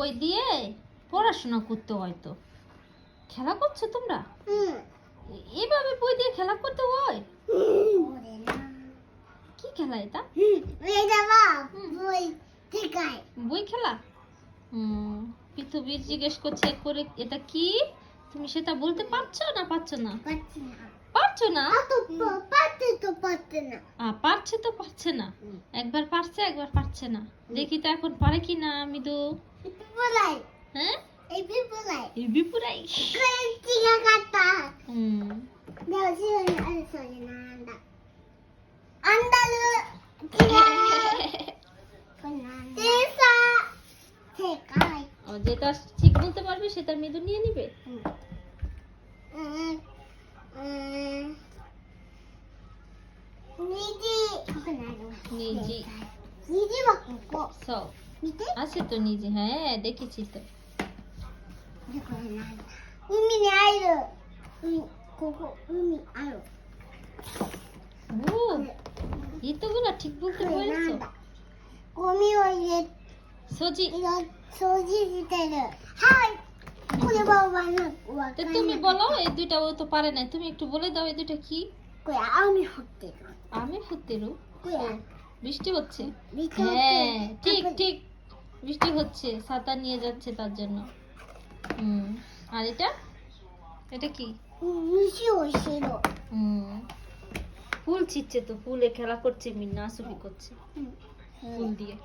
বই দিয়ে পড়াশোনা করতে হয় তো। খেলা করছো তোমরা? এভাবে বই দিয়ে খেলা করতে হয়? কি খেলা এটা? বই খেলা? পৃথিবীর জিজ্ঞেস করছে করে এটা কি? তুমি সেটা বলতে পারছো না? পারছো না? পারছো না? পারছে তো পারছে না। একবার পারছে একবার পারছে না। দেখি তো এখন পারে কি না। আমি তো হ্যাঁ এই বিপুরাই যেটা ঠিক বলতে পারবে সেটা মৃদু নিয়ে নিবে। নিজি আছে তো নিজে, হ্যাঁ দেখেছি তো। এতগুলা ঠিক বলতে পেরেছো? সজি তুমি বলো এই দুইটা ও তো পারে না, তুমি একটু বলে দাও এই দুইটা কি? আমি ফুতেরু বৃষ্টি হচ্ছে। হ্যাঁ ঠিক ঠিক বৃষ্টি হচ্ছে, ছাতা নিয়ে যাচ্ছে তার জন্য। আর এটা এটা কি? ফুল ছিটছে তো, ফুলে খেলা করছে, মিন্না আসুফি করছে ফুল দিয়ে।